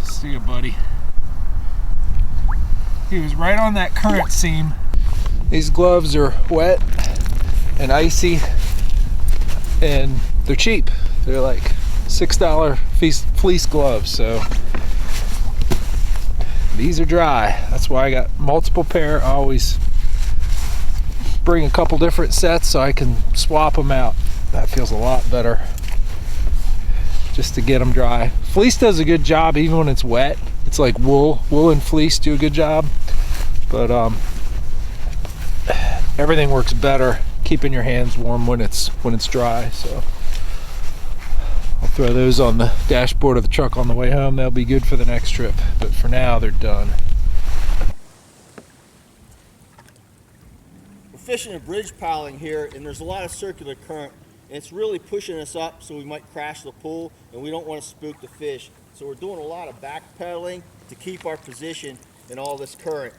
See ya, buddy. He was right on that current seam. These gloves are wet and icy, and they're cheap. They're like $6 fleece gloves, so these are dry. That's why I got multiple pair. I always bring a couple different sets so I can swap them out. That feels a lot better, just to get them dry. Fleece does a good job even when it's wet. It's like wool and fleece do a good job, but everything works better keeping your hands warm when it's dry. So I'll throw those on the dashboard of the truck on the way home. They'll be good for the next trip, but for now they're done. We're fishing a bridge piling here, and there's a lot of circular current, and it's really pushing us up, so we might crash the pool, and we don't want to spook the fish. So we're doing a lot of backpedaling to keep our position in all this current.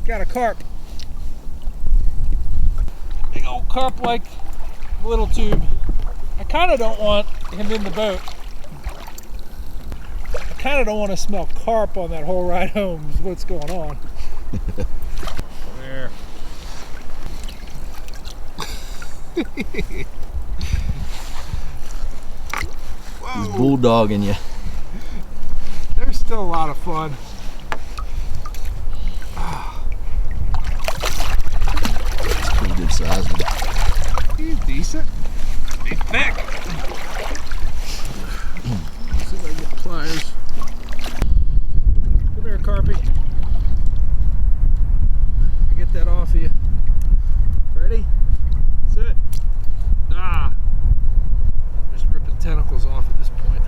Got a carp. Big old carp like little tube. I kind of don't want him in the boat. I kind of don't want to smell carp on that whole ride home is what's going on. There. He's bulldogging you. They're still a lot of fun. Pretty good size one. He's decent. Big thick. See if I can get pliers. Come here, Carpy. Get that off of you. Ready? Sit. Ah. Just ripping tentacles off at this point.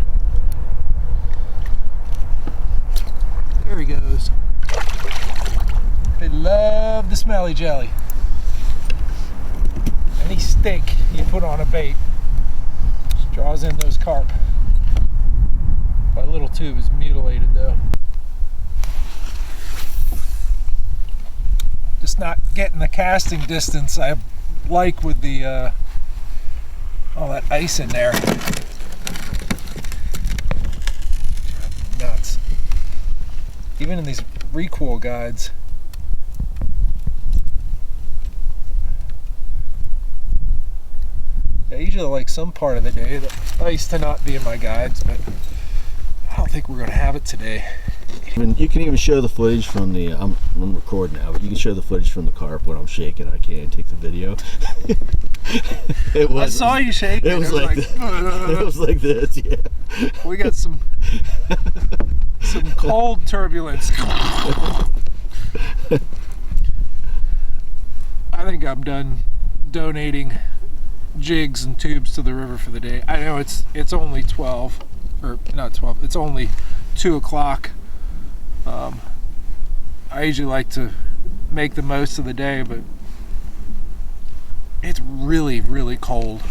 There he goes. They love the smelly jelly. Any steak you put on a bait just draws in those carp. My little tube is mutilated though. Just not getting the casting distance I like with the all that ice in there. Nuts. Even in these recoil guides. I usually like some part of the day the ice to not be in my guides, but I don't think we're going to have it today. You can even show the footage from the, I'm recording now, but you can show the footage from the carp when I'm shaking. I can't take the video. I saw you shaking. It was like it was like this, yeah. We got some cold turbulence. I think I'm done donating jigs and tubes to the river for the day. I know it's only 12, or not 12, it's only 2 o'clock. I usually like to make the most of the day, but it's really, really cold.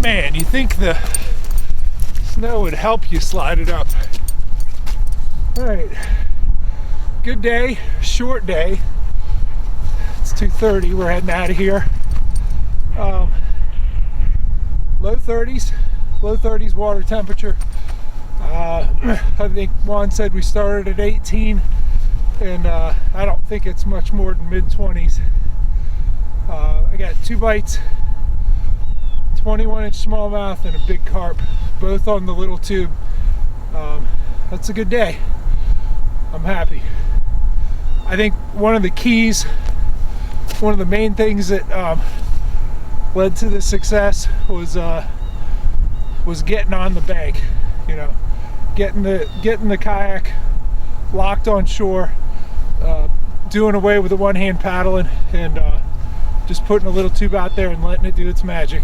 Man, you think the snow would help you slide it up. All right, good day, short day. It's 2:30, we're heading out of here. Low 30s water temperature. I think Juan said we started at 18, and I don't think it's much more than mid-20s. I got 2 bites, 21-inch smallmouth and a big carp, both on the little tube. That's a good day. I'm happy. I think one of the keys, one of the main things that led to the success was getting on the bank. You know, getting the kayak locked on shore, doing away with the one-hand paddling, and just putting a little tube out there and letting it do its magic.